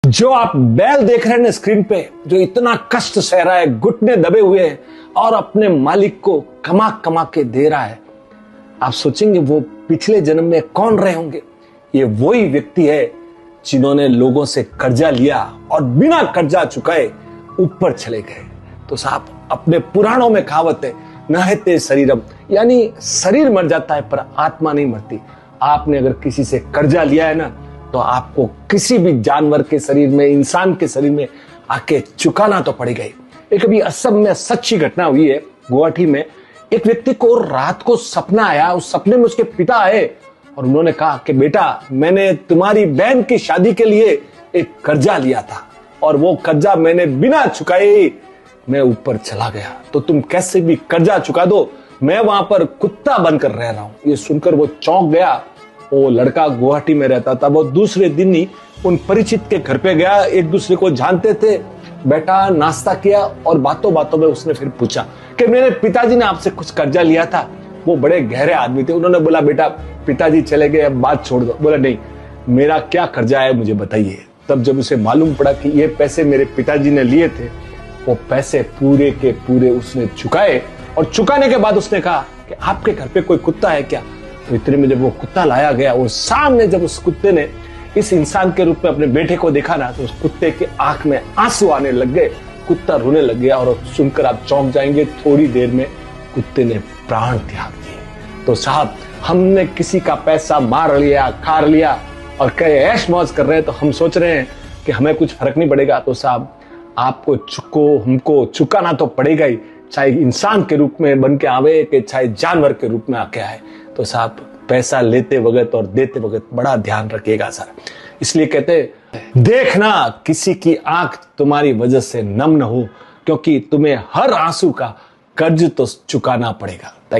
जो आप बैल देख रहे हैं ना स्क्रीन पे, जो इतना कष्ट सह रहा है, घुटने दबे हुए हैं और अपने मालिक को कमा कमा के दे रहा है, आप सोचेंगे वो पिछले जन्म में कौन रहे होंगे। ये वही व्यक्ति है जिन्होंने लोगों से कर्जा लिया और बिना कर्जा चुकाए ऊपर चले गए। तो साहब, अपने पुराणों में कहावत है, नहते शरीरम, यानी शरीर मर जाता है पर आत्मा नहीं मरती। आपने अगर किसी से कर्जा लिया है ना, तो आपको किसी भी जानवर के शरीर में, इंसान के शरीर में आके चुकाना तो पड़ेगा ही। एक अभी असम में सच्ची घटना हुई है, गुवाहाटी में। एक व्यक्ति को रात को सपना आया, उस सपने में उसके पिता आए और उन्होंने कहा कि बेटा, मैंने तुम्हारी बहन की शादी के लिए एक कर्जा लिया था और वो कर्जा मैंने बिना चुकाए मैं ऊपर चला गया, तो तुम कैसे भी कर्जा चुका दो, मैं वहां पर कुत्ता बनकर रह रहा हूं। ये सुनकर वो चौंक गया। वो लड़का गुवाहाटी में रहता था। वो दूसरे दिन ही उन परिचित के घर पे गया, एक दूसरे को जानते थे, बैठा, नाश्ता किया और बातों बातों में उसने फिर पूछा कि मेरे पिताजी ने आपसे कुछ कर्जा लिया था। वो बड़े गहरे आदमी थे। उन्होंने बोला, बेटा पिताजी चले गए, अब बात छोड़ दो। बोला, नहीं, मेरा क्या कर्जा है मुझे बताइए। तब जब उसे मालूम पड़ा कि ये पैसे मेरे पिताजी ने लिए थे, वो पैसे पूरे के पूरे उसने चुकाए। और चुकाने के बाद उसने कहा कि आपके घर पे कोई कुत्ता है क्या? तो इतने में जब वो कुत्ता लाया गया, वो सामने जब उस कुत्ते ने इस इंसान के रूप में अपने बेटे को देखा ना, तो उस कुत्ते के आंख में आंसू आने लग गए, कुत्ता रोने लग गया। और सुनकर आप चौंक जाएंगे, थोड़ी देर में कुत्ते ने प्राण त्याग दिए। तो साहब, हमने किसी का पैसा मार लिया, खा लिया और कहे ऐश मौज कर रहे हैं, तो हम सोच रहे हैं कि हमें कुछ फर्क नहीं पड़ेगा। तो साहब, आपको हमको चुकाना तो पड़ेगा ही, चाहे इंसान के रूप में बन के आवे कि चाहे जानवर के रूप में आके आए। तो साहब, पैसा लेते वक्त और देते वक्त बड़ा ध्यान रखिएगा सर। इसलिए कहते हैं, देखना किसी की आंख तुम्हारी वजह से नम न हो, क्योंकि तुम्हें हर आंसू का कर्ज तो चुकाना पड़ेगा। Thank you.